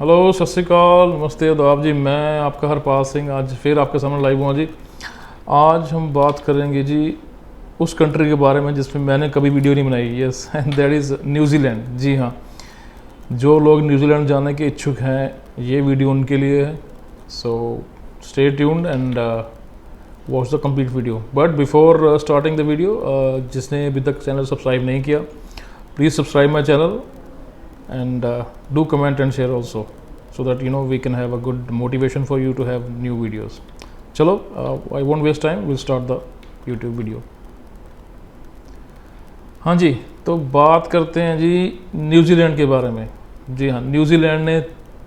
Hello, सत श्रीकाल, नमस्ते, आदाब जी। मैं आपका हरपाल सिंह आज फिर आपके सामने लाइव हुआ जी। आज हम बात करेंगे जी उस कंट्री के बारे में जिसमें मैंने कभी वीडियो नहीं बनाई। Yes, and that is New Zealand. जी हाँ, जो लोग न्यूजीलैंड जाने के इच्छुक हैं ये वीडियो उनके लिए है। So stay tuned and watch the complete video. But before starting the video, जिसने अभी तक चैनल सब्सक्राइब नहीं किया, please subscribe my channel and do comment and share also, so that we can have a good motivation for you to have new videos. चलो, I won't waste time, we'll start the YouTube video. हाँ जी, तो बात करते हैं जी New Zealand के बारे में। जी हाँ, न्यूजीलैंड ने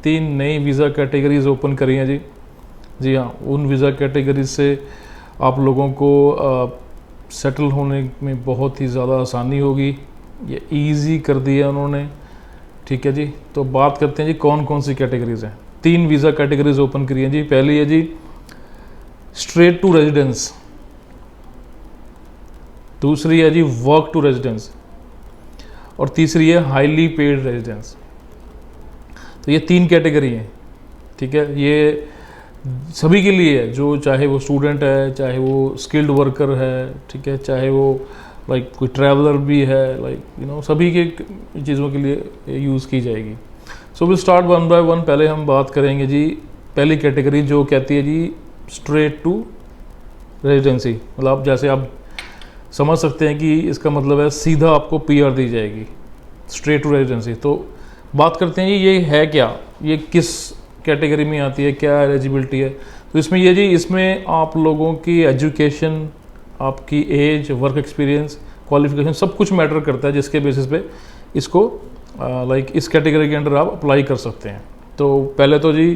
3 नई वीज़ा कैटेगरीज ओपन करी हैं जी। जी हाँ, उन वीज़ा कैटेगरीज से आप लोगों को सेटल होने में बहुत ही ज़्यादा आसानी होगी। ये ईज़ी कर दिया उन्होंने, ठीक है जी। तो बात करते हैं जी कौन कौन सी कैटेगरीज हैं। 3 वीज़ा कैटेगरीज ओपन करी हैं जी। पहली है जी स्ट्रेट टू रेजिडेंस, दूसरी है जी वर्क टू रेजिडेंस, और तीसरी है हाईली पेड रेजिडेंस। तो ये 3 कैटेगरी हैं, ठीक है। ये सभी के लिए है, जो चाहे वो स्टूडेंट है, चाहे वो स्किल्ड वर्कर है, ठीक है, चाहे वो कोई ट्रैवलर भी है, सभी के चीज़ों के लिए यूज़ की जाएगी। So will start one by one. पहले हम बात करेंगे जी पहली कैटेगरी जो कहती है जी स्ट्रेट टू रेजिडेंसी। मतलब जैसे आप समझ सकते हैं कि इसका मतलब है सीधा आपको पीआर दी जाएगी, स्ट्रेट टू रेजिडेंसी। तो बात करते हैं जी ये है क्या, ये किस कैटेगरी में आती है, क्या एलिजिबिलिटी है। तो इसमें ये जी, इसमें आप लोगों की एजुकेशन, आपकी एज, वर्क एक्सपीरियंस, क्वालिफिकेशन सब कुछ मैटर करता है, जिसके बेसिस पे इसको इस कैटेगरी के अंडर आप अप्लाई कर सकते हैं। तो पहले तो जी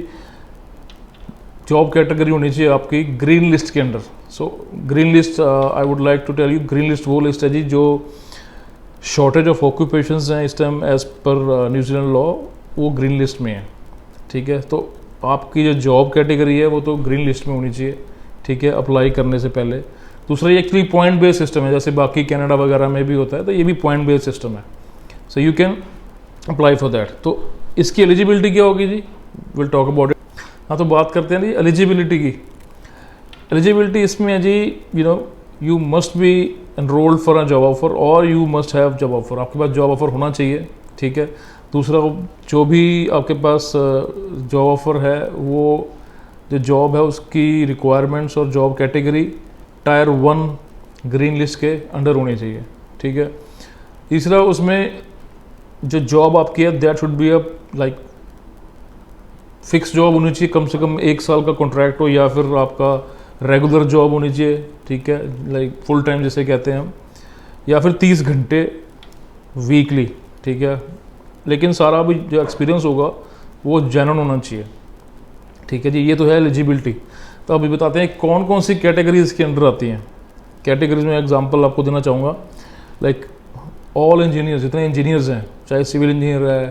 जॉब कैटेगरी होनी चाहिए आपकी ग्रीन लिस्ट के under. So green list, I would like to tell you, green list वो लिस्ट है जी जो शॉर्टेज ऑफ ऑक्यूपेशंस हैं इस टाइम एज पर न्यूजीलैंड लॉ, वो ग्रीन लिस्ट में है, ठीक है। तो आपकी जो जॉब कैटेगरी है वो तो ग्रीन लिस्ट में होनी चाहिए, ठीक है, अप्लाई करने से पहले। दूसरा ये एक्चुअली पॉइंट बेस्ड सिस्टम है, जैसे बाकी कनाडा वगैरह में भी होता है, तो ये भी पॉइंट बेस्ड सिस्टम है। So you can apply for that. तो इसकी एलिजिबिलिटी क्या होगी जी, विल टॉक अबाउट इट। हाँ, तो बात करते हैं जी एलिजिबिलिटी की। एलिजिबिलिटी इसमें है जी, you must be enrolled for a job offer और you must have job offer. आपके पास जॉब ऑफर होना चाहिए, ठीक है। दूसरा, जो भी आपके पास जॉब ऑफर है, वो जो जॉब है उसकी रिक्वायरमेंट्स और job category tyre 1 green list के अंडर होनी चाहिए, ठीक है। तीसरा, उसमें जो जॉब आपकी है that should be a fix job होनी चाहिए, कम से कम 1 साल का कॉन्ट्रैक्ट हो, या फिर आपका रेगुलर जॉब होनी चाहिए, ठीक है, फुल टाइम जिसे कहते हैं हम, या फिर 30 घंटे वीकली, ठीक है। लेकिन सारा भी जो एक्सपीरियंस होगा वो जेन्युइन होना चाहिए, ठीक है जी। ये तो है एलिजिबिलिटी। तो अभी बताते हैं कौन कौन सी कैटेगरीज के अंडर आती हैं। कैटेगरीज में एग्जांपल आपको देना चाहूँगा, ऑल इंजीनियर्स, जितने इंजीनियर्स हैं, चाहे सिविल इंजीनियर है,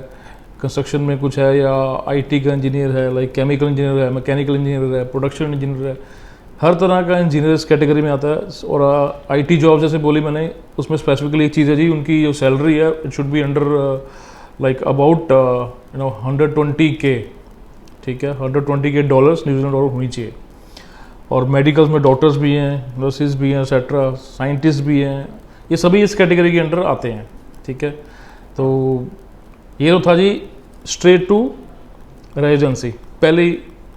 कंस्ट्रक्शन में कुछ है, या आईटी का इंजीनियर है, केमिकल इंजीनियर है, मैकेनिकल इंजीनियर है, प्रोडक्शन इंजीनियर है, हर तरह का इंजीनियर इस कैटेगरी में आता है। और आईटी जॉब जैसे बोली मैंने, उसमें स्पेसिफिकली एक चीज़ है जी, उनकी जो सैलरी है it should be under about 120K, ठीक है, 120K डॉलर्स, न्यूजीलैंड डॉलर होनी चाहिए। और मेडिकल्स में डॉक्टर्स भी हैं, नर्सिस भी हैं, एक्सेट्रा, साइंटिस्ट भी हैं, ये सभी इस कैटेगरी के अंडर आते हैं, ठीक है। तो ये तो था जी स्ट्रेट टू रेजिडेंसी, पहली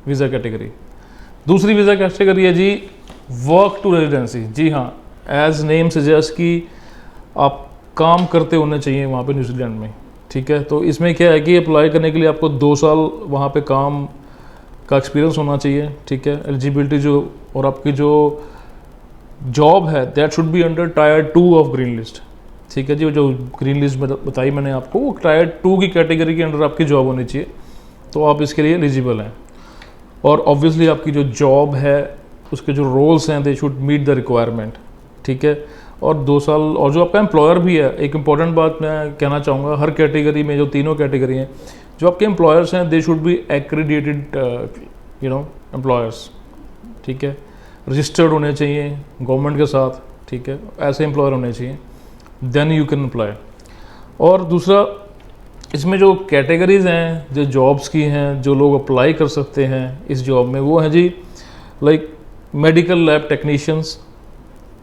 वीज़ा कैटेगरी। दूसरी वीज़ा कैटेगरी है जी वर्क टू रेजिडेंसी। जी हाँ, एज नेम सजेस्ट कि आप काम करते होने चाहिए वहाँ पे न्यूजीलैंड में, ठीक है। तो इसमें क्या है कि अप्लाई करने के लिए आपको 2 साल वहाँ पे काम का एक्सपीरियंस होना चाहिए, ठीक है। एलिजिबिलिटी जो, और आपकी जो जॉब है that should be under tyre 2 of green list, ठीक है जी। जो ग्रीन लिस्ट बताई मैंने आपको, वो टायर 2 की कैटेगरी के अंडर आपकी जॉब होनी चाहिए, तो आप इसके लिए एलिजिबल हैं। और ऑब्वियसली आपकी जो जॉब है उसके जो रोल्स हैं they should meet the requirement, ठीक है। और 2 साल, और जो आपका एम्प्लॉयर भी है, एक इंपॉर्टेंट बात मैं कहना चाहूँगा, हर कैटेगरी में जो तीनों कैटेगरी हैं, जो आपके एम्प्लॉयर्स हैं they should be accredited employers, ठीक है, रजिस्टर्ड होने चाहिए गवर्नमेंट के साथ, ठीक है, ऐसे एम्प्लॉयर होने चाहिए, देन यू कैन अप्लाई। और दूसरा, इसमें जो कैटेगरीज हैं जो जॉब्स की हैं जो लोग अप्लाई कर सकते हैं इस जॉब में, वो है जी like medical lab technicians,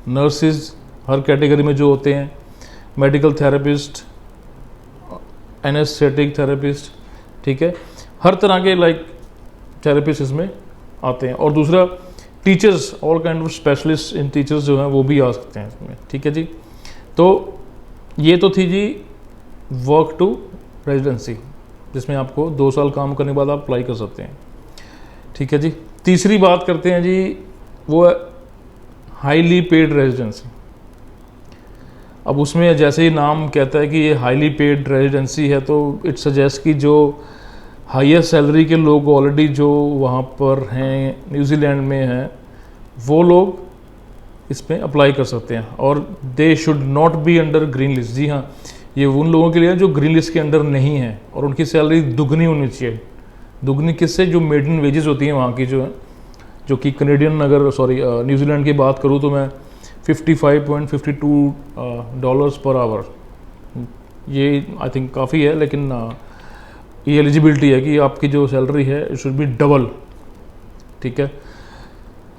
nurses हर कैटेगरी में जो होते हैं, मेडिकल थेरेपिस्ट, एनेस्थेटिक थेरेपिस्ट, ठीक है, हर तरह के लाइक थेरेपिस्ट इसमें आते हैं। और दूसरा teachers, all kind of specialist in teachers जो हैं वो भी आ सकते हैं इसमें, ठीक है जी। तो ये तो थी जी वर्क टू रेजिडेंसी, जिसमें आपको 2 साल काम करने के बाद आप अप्लाई कर सकते हैं, ठीक है जी। तीसरी बात करते हैं जी, वो है हाईली पेड रेजिडेंसी। अब उसमें जैसे ही नाम कहता है कि ये हाईली पेड रेजिडेंसी है, तो इट सजेस्ट कि जो हाईएस्ट सैलरी के लोग ऑलरेडी जो वहाँ पर हैं, न्यूजीलैंड में हैं, वो लोग इसमें अप्लाई कर सकते हैं। और they should not be under green list. जी हाँ, ये उन लोगों के लिए है जो ग्रीन लिस्ट के अंडर नहीं है, और उनकी सैलरी दुगनी होनी चाहिए। दुगनी किससे? जो मेडियन वेजेस होती हैं वहाँ की जो है, जो कि कनेडियन, अगर न्यूजीलैंड की बात करूँ तो मैं $55.52 पर आवर, ये आई थिंक काफ़ी है, लेकिन ये एलिजिबिलिटी है कि आपकी जो सैलरी है इट शुड बी डबल, ठीक है।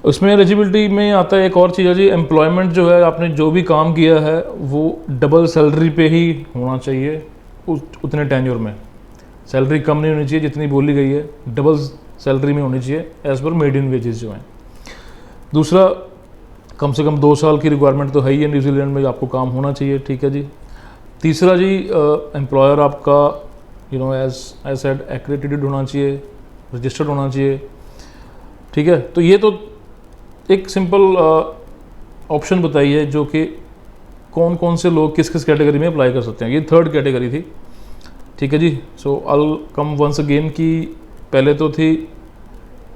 उसमें एलिजिबिलिटी में आता है एक और चीज़ है जी, एम्प्लॉयमेंट जो है, आपने जो भी काम किया है वो डबल सैलरी पे ही होना चाहिए उतने टेन्योर में। सैलरी कम नहीं होनी चाहिए जितनी बोली गई है, डबल सैलरी में होनी चाहिए एज पर मेडियन वेजेस जो हैं। दूसरा, कम से कम 2 साल की रिक्वायरमेंट तो है ही है, न्यूजीलैंड में आपको काम होना चाहिए, ठीक है जी। तीसरा जी, एम्प्लॉयर आपका एज सेड एक्रेडिटेड होना चाहिए, रजिस्टर्ड होना चाहिए, ठीक है। तो ये तो एक सिंपल ऑप्शन बताई है जो कि कौन कौन से लोग किस किस कैटेगरी में अप्लाई कर सकते हैं। ये 3rd कैटेगरी थी, ठीक है जी। सो आई कम वंस अगेन कि पहले तो थी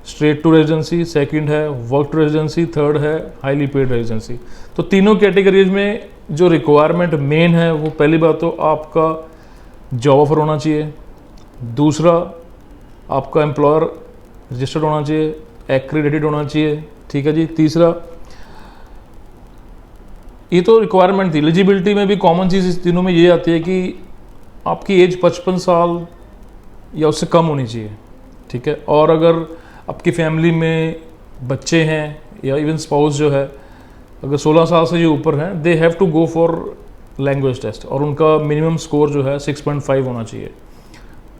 स्ट्रेट टू रेजिडेंसी, सेकंड है वर्क टू रेजिडेंसी, थर्ड है हाईली पेड रेजिडेंसी। तो तीनों कैटेगरीज में जो रिक्वायरमेंट मेन है, वो पहली बात तो आपका जॉब ऑफर होना चाहिए, दूसरा आपका एम्प्लॉयर रजिस्टर्ड होना चाहिए, एक्रेडिटेड होना चाहिए, ठीक है जी। तीसरा, ये तो रिक्वायरमेंट थी। एलिजिबिलिटी में भी कॉमन चीज़ इस तीनों में ये आती है कि आपकी एज 55 साल या उससे कम होनी चाहिए, ठीक है। और अगर आपकी फैमिली में बच्चे हैं या इवन स्पाउस जो है अगर 16 साल से जो ऊपर हैं, they have to go for language test, और उनका मिनिमम स्कोर जो है 6.5 होना चाहिए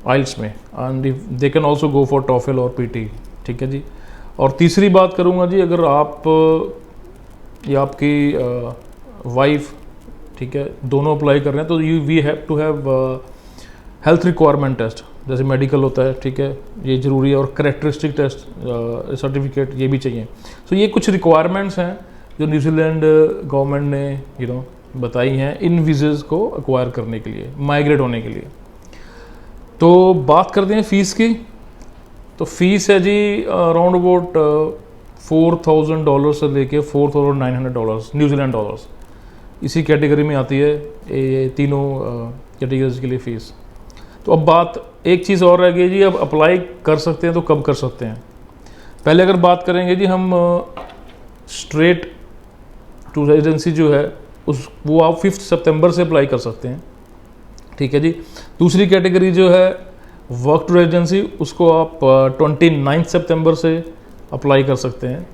आइल्स में, and they can also go for TOEFL और पीटी, ठीक है जी। और तीसरी बात करूँगा जी, अगर आप या आपकी वाइफ, ठीक है, दोनों अप्लाई कर रहे हैं, तो we have to have health requirement test, जैसे मेडिकल होता है, ठीक है, ये ज़रूरी है, और करेक्टरिस्टिक टेस्ट सर्टिफिकेट ये भी चाहिए। सो ये कुछ रिक्वायरमेंट्स हैं जो न्यूजीलैंड गवर्नमेंट ने बताई हैं इन वीज़ेज़ को एक्वायर करने के लिए, माइग्रेट होने के लिए। तो बात करते हैं फ़ीस की। तो फीस है जी अराउंड अबाउट $4,000 से लेके $4,900 न्यूजीलैंड डॉलर्स, इसी कैटेगरी में आती है ये तीनों कैटेगरीज के लिए फ़ीस। तो अब बात एक चीज़ और रह गई जी, अब अप्लाई कर सकते हैं तो कब कर सकते हैं। पहले अगर बात करेंगे जी हम स्ट्रेट टू रेजिडेंसी जो है वो आप 5 सितंबर से अप्लाई कर सकते हैं, ठीक है जी। दूसरी कैटेगरी जो है वर्क टू रेजिडेंसी, उसको आप 29 सितंबर से अप्लाई कर सकते हैं।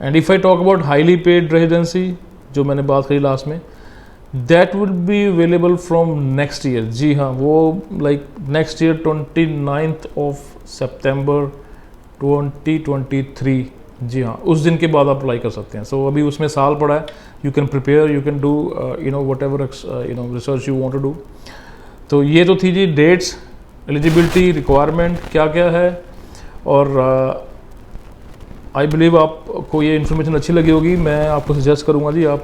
And if I talk about highly paid residency, जो मैंने बात करी लास्ट में, that will be available from next year. जी हाँ, वो लाइक नेक्स्ट ईयर 29 सितंबर 2023, जी हाँ, उस दिन के बाद आप अप्लाई कर सकते हैं। सो अभी उसमें साल पड़ा है, you can prepare, you can do whatever research you want to do. तो ये तो थी जी डेट्स, एलिजिबिलिटी, रिक्वायरमेंट क्या क्या है, और आई बिलीव आपको ये इन्फॉर्मेशन अच्छी लगी होगी। मैं आपको सजेस्ट करूँगा जी, आप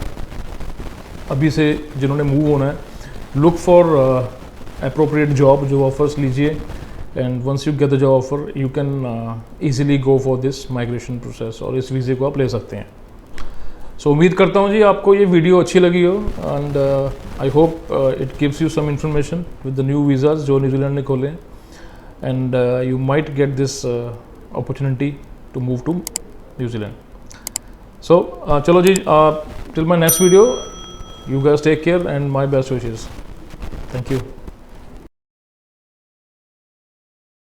अभी से जिन्होंने मूव होना है, लुक फॉर अप्रोप्रिएट जॉब, जो ऑफर्स लीजिए, and once you get the job offer you can easily go for this migration process, और इस वीज़े को आप ले सकते हैं। सो उम्मीद करता हूँ जी आपको ये वीडियो अच्छी लगी हो, and I hope it gives you some information with the new visas जो न्यूजीलैंड ने खोले, and you might get this opportunity to move to New Zealand. So चलो जी, till my next video, you guys take care and my best wishes. Thank you.